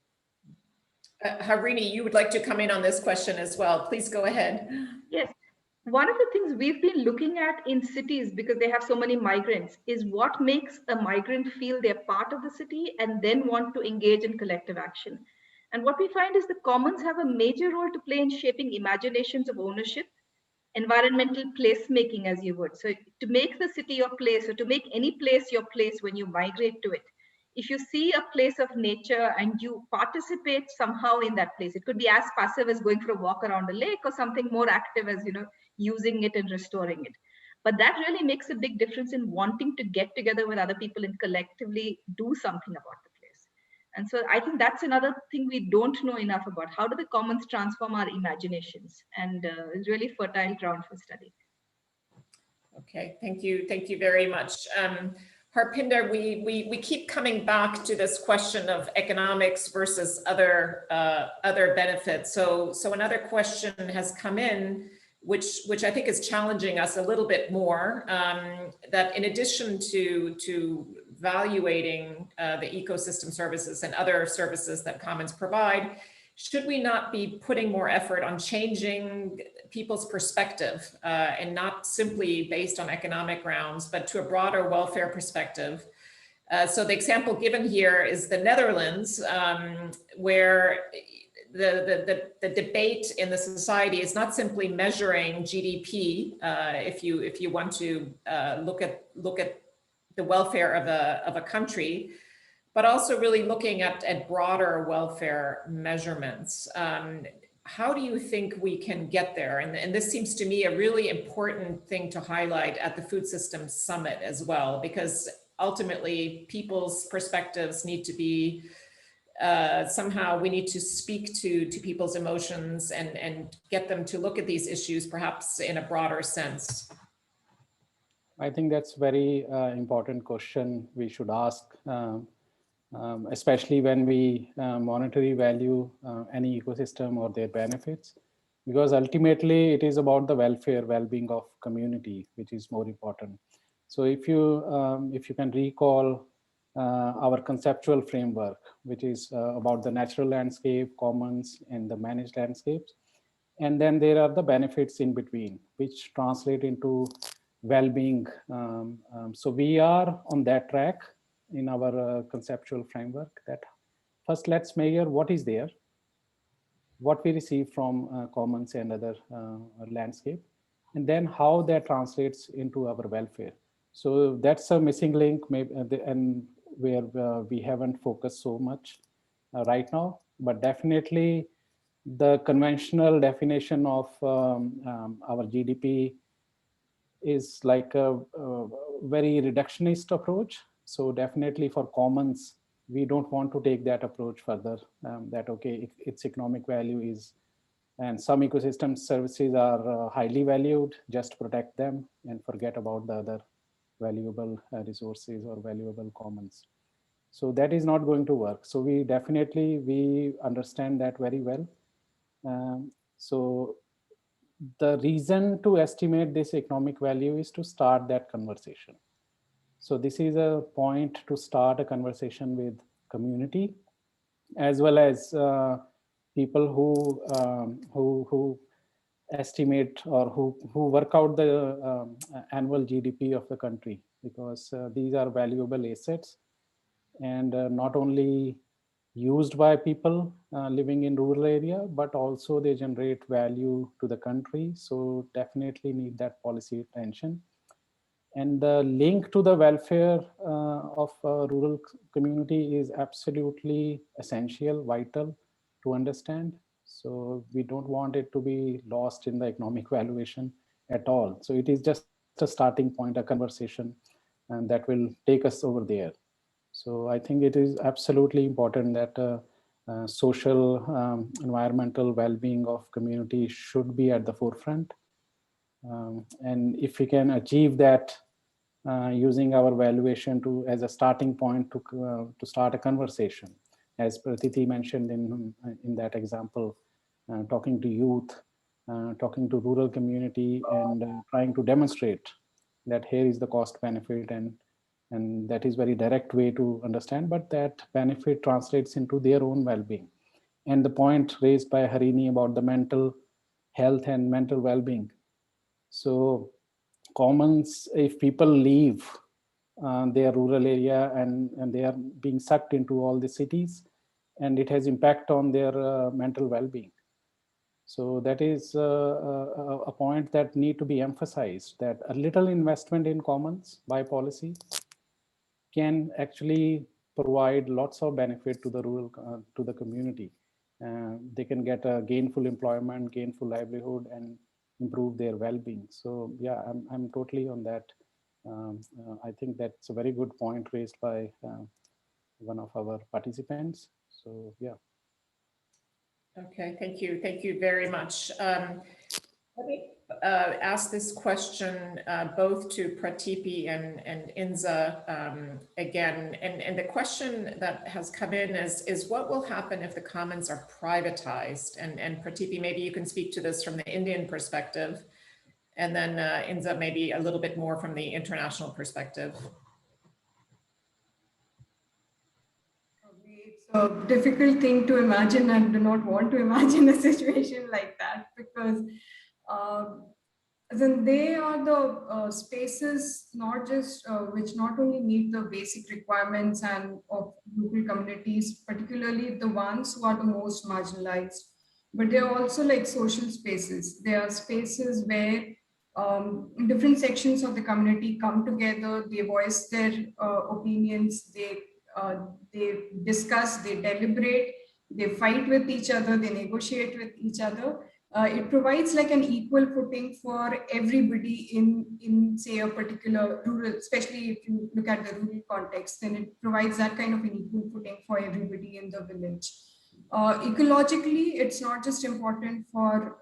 Harini, you would like to come in on this question as well. Please go ahead. Yes. One of the things we've been looking at in cities, because they have so many migrants, is what makes a migrant feel they're part of the city and then want to engage in collective action. And what we find is the commons have a major role to play in shaping imaginations of ownership, environmental placemaking, as you would. So to make the city your place, or to make any place your place when you migrate to it, if you see a place of nature and you participate somehow in that place, it could be as passive as going for a walk around the lake, or something more active as, using it and restoring it. But that really makes a big difference in wanting to get together with other people and collectively do something about the place. And so I think that's another thing we don't know enough about. How do the commons transform our imaginations? And it's really fertile ground for study. Okay, thank you very much. Harpinder, we keep coming back to this question of economics versus other benefits. So another question has come in, which I think is challenging us a little bit more, that in addition to valuating the ecosystem services and other services that commons provide, should we not be putting more effort on changing people's perspective and not simply based on economic grounds, but to a broader welfare perspective? So the example given here is the Netherlands, where the debate in the society is not simply measuring GDP, if you want to look at the welfare of a country, but also really looking at broader welfare measurements. How do you think we can get there? And this seems to me a really important thing to highlight at the Food Systems Summit as well, because ultimately people's perspectives need to be, somehow we need to speak to people's emotions and get them to look at these issues perhaps in a broader sense. I think that's very important question we should ask, especially when we monetary value any ecosystem or their benefits, because ultimately it is about the welfare, well-being of community, which is more important. So if you can recall our conceptual framework, which is about the natural landscape, commons, and the managed landscapes. And then there are the benefits in between, which translate into well-being. So we are on that track in our conceptual framework, that first let's measure what is there, what we receive from commons and other landscape, and then how that translates into our welfare. So that's a missing link, maybe, and where we haven't focused so much right now, but definitely the conventional definition of our GDP is like a very reductionist approach. So definitely for commons, we don't want to take that approach further, that, okay, its economic value is, and some ecosystem services are highly valued, just protect them and forget about the other valuable resources or valuable commons. So that is not going to work. So we understand that very well. So the reason to estimate this economic value is to start that conversation. So this is a point to start a conversation with community, as well as people who estimate or who work out the annual GDP of the country, because these are valuable assets, and not only used by people living in rural area, but also they generate value to the country. So definitely need that policy attention. And the link to the welfare of rural community is absolutely essential, vital to understand. So we don't want it to be lost in the economic valuation at all. So it is just a starting point, a conversation, and that will take us over there. So I think it is absolutely important that social, environmental well-being of community should be at the forefront. And if we can achieve that using our valuation as a starting point to start a conversation, as Pratiti mentioned in that example, talking to youth, talking to rural community, and trying to demonstrate that here is the cost benefit, and that is very direct way to understand, but that benefit translates into their own well-being. And the point raised by Harini about the mental health and mental well-being. So commons, if people leave their rural area and they are being sucked into all the cities, and it has impact on their mental well-being. So that is a point that need to be emphasized, that a little investment in commons by policy can actually provide lots of benefit to the rural, to the community. They can get a gainful employment, gainful livelihood, and improve their well-being. So yeah, I'm totally on that. I think that's a very good point raised by one of our participants. So yeah. Okay, thank you. Thank you very much. Let me ask this question both to Pratipi and Inza again. And the question that has come in is what will happen if the commons are privatized? And Pratipi, maybe you can speak to this from the Indian perspective. And then Inza, maybe a little bit more from the international perspective. It's a difficult thing to imagine. I do not want to imagine a situation like that, because then they are the spaces not just which not only meet the basic requirements and of local communities, particularly the ones who are the most marginalized, but they are also like social spaces. They are spaces where different sections of the community come together, they voice their opinions, they discuss, they deliberate, they fight with each other, they negotiate with each other. It provides like an equal footing for everybody in say a particular rural, especially if you look at the rural context, then it provides that kind of an equal footing for everybody in the village. Ecologically, it's not just important for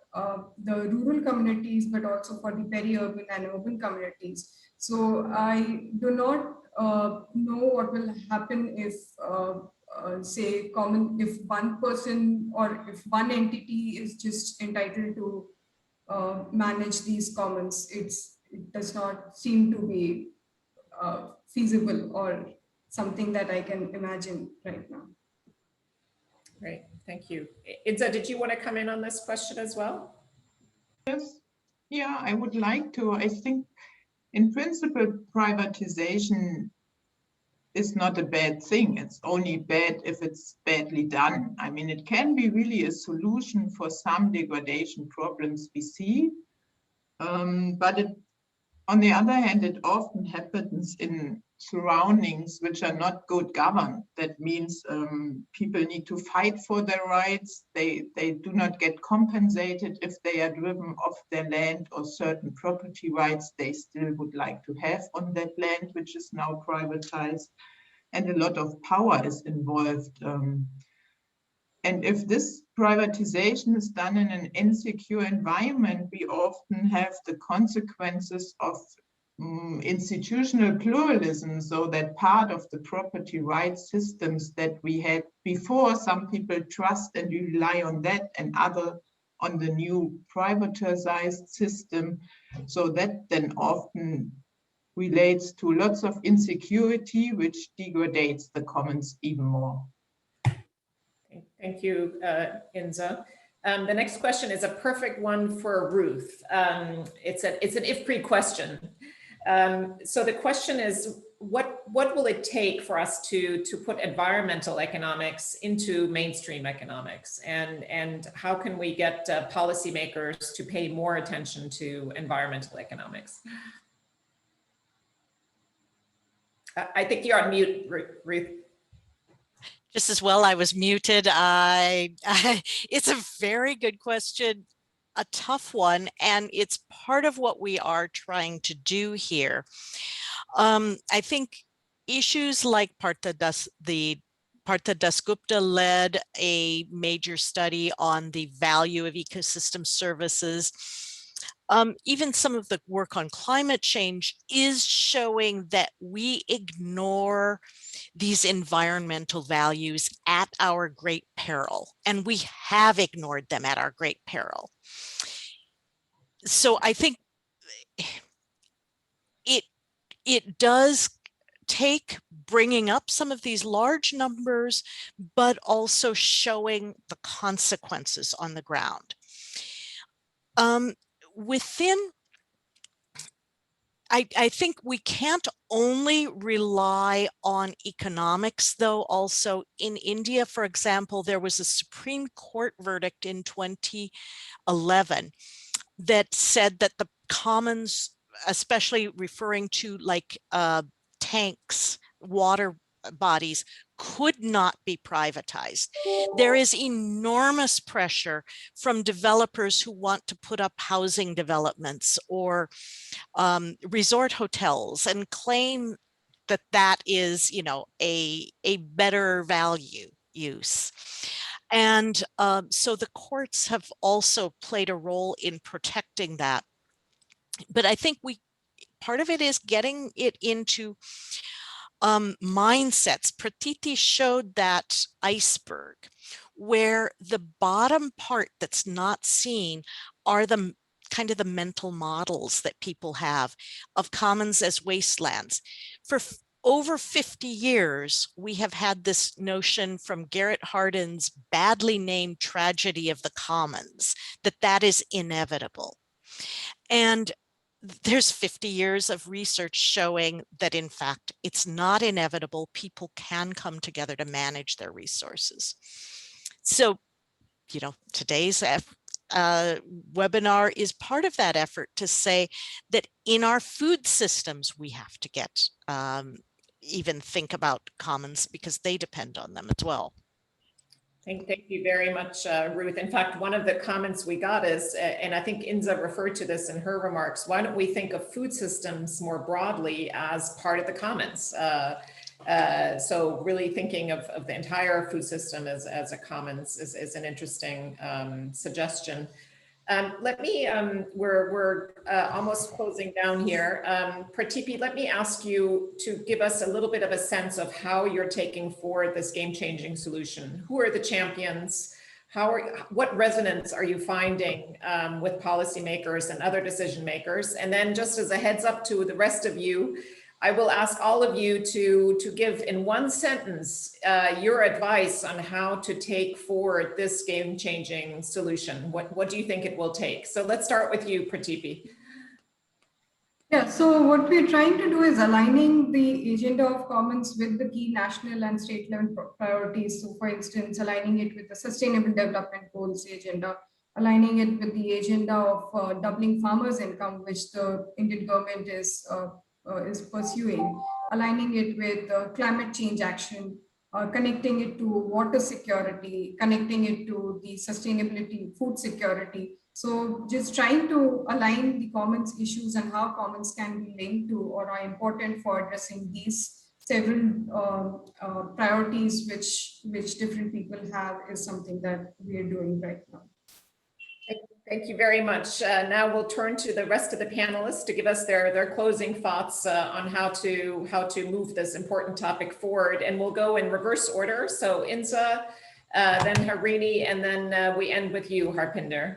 the rural communities, but also for the peri-urban and urban communities. So I do not know what will happen if say if one person or if one entity is just entitled to manage these commons. It does not seem to be feasible or something that I can imagine right now. Great, thank you. Inza, did you want to come in on this question as well? Yes, yeah, I would like to. I think in principle, privatization is not a bad thing. It's only bad if it's badly done. I mean, it can be really a solution for some degradation problems we see, but on the other hand, it often happens in surroundings which are not good governed. That means people need to fight for their rights. They do not get compensated if they are driven off their land, or certain property rights they still would like to have on that land, which is now privatized. And a lot of power is involved. And if this privatization is done in an insecure environment, we often have the consequences of institutional pluralism, so that part of the property rights systems that we had before, some people trust and rely on that, and other on the new privatized system. So that then often relates to lots of insecurity, which degrades the commons even more. Thank you, Inza. The next question is a perfect one for Ruth. It's an IFPRI question. So the question is, what will it take for us to put environmental economics into mainstream economics? And how can we get policymakers to pay more attention to environmental economics? I think you're on mute, Ruth. Just as well, I was muted. It's a very good question, a tough one, and it's part of what we are trying to do here. I think issues like Partha Dasgupta led a major study on the value of ecosystem services. Even some of the work on climate change is showing that we ignore these environmental values at our great peril, and we have ignored them at our great peril. So I think it does take bringing up some of these large numbers, but also showing the consequences on the ground. I think we can't only rely on economics, though. Also in India, for example, there was a Supreme Court verdict in 2011 that said that the commons, especially referring to like tanks, water bodies, could not be privatized. There is enormous pressure from developers who want to put up housing developments or resort hotels and claim that that is, you know, a better value use. And so the courts have also played a role in protecting that. But I think part of it is getting it into mindsets. Pratiti showed that iceberg where the bottom part that's not seen are the kind of the mental models that people have of commons as wastelands. For over 50 years, we have had this notion from Garrett Hardin's badly named tragedy of the commons, that is inevitable. And there's 50 years of research showing that, in fact, it's not inevitable. People can come together to manage their resources. So, you know, today's webinar is part of that effort to say that in our food systems, we have to get even think about commons because they depend on them as well. Thank you very much, Ruth. In fact, one of the comments we got is, and I think Inza referred to this in her remarks, why don't we think of food systems more broadly as part of the commons? So really thinking of the entire food system as a commons is an interesting suggestion. Let me, we're almost closing down here. Pratipi, let me ask you to give us a little bit of a sense of how you're taking forward this game-changing solution. Who are the champions? What resonance are you finding with policymakers and other decision makers? And then just as a heads up to the rest of you, I will ask all of you to give in one sentence your advice on how to take forward this game-changing solution. What do you think it will take? So let's start with you, Pratipi. Yeah, so what we're trying to do is aligning the agenda of commons with the key national and state level priorities. So for instance, aligning it with the Sustainable Development Goals agenda, aligning it with the agenda of doubling farmers' income, which the Indian government is pursuing, aligning it with climate change action, connecting it to water security, connecting it to the sustainability, food security. So just trying to align the commons issues and how commons can be linked to or are important for addressing these several priorities which different people have is something that we are doing right now. Thank you very much. Now we'll turn to the rest of the panelists to give us their closing thoughts on how to move this important topic forward. And we'll go in reverse order. So Inza, then Harini, and then we end with you, Harpinder.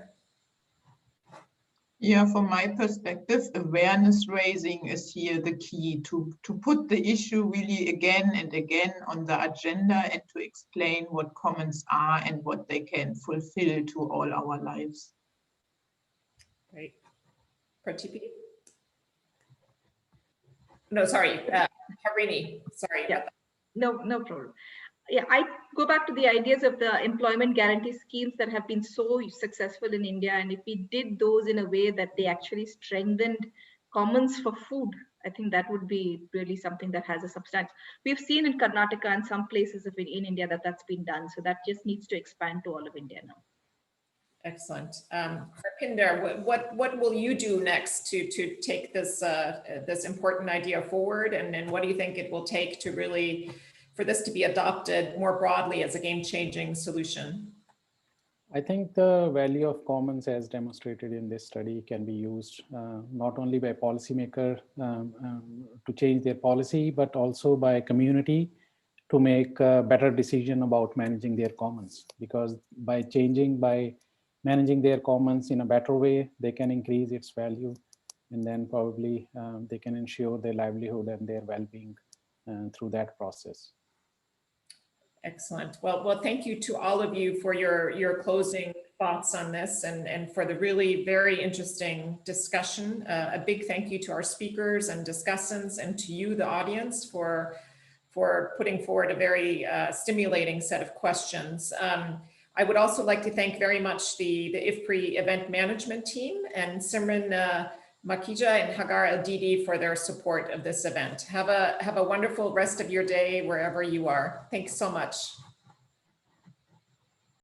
Yeah, from my perspective, awareness raising is here the key to put the issue really again and again on the agenda and to explain what commons are and what they can fulfill to all our lives. Great. Pratipi? No, sorry, Harini, sorry. Yeah, no problem. Yeah, I go back to the ideas of the employment guarantee schemes that have been so successful in India. And if we did those in a way that they actually strengthened commons for food, I think that would be really something that has a substance. We've seen in Karnataka and some places in India that that's been done. So that just needs to expand to all of India now. Excellent. Harpinder, what will you do next to take this this important idea forward? And what do you think it will take to really for this to be adopted more broadly as a game-changing solution? I think the value of commons as demonstrated in this study can be used not only by policymaker to change their policy, but also by community to make a better decision about managing their commons. Because by managing their commons in a better way, they can increase its value, and then probably they can ensure their livelihood and their well-being through that process. Excellent. Well, thank you to all of you for your closing thoughts on this and for the really very interesting discussion. A big thank you to our speakers and discussants and to you, the audience, for putting forward a very stimulating set of questions. I would also like to thank very much the IFPRI event management team and Simran Makija and Hagar El-Didi for their support of this event. Have a wonderful rest of your day wherever you are. Thanks so much.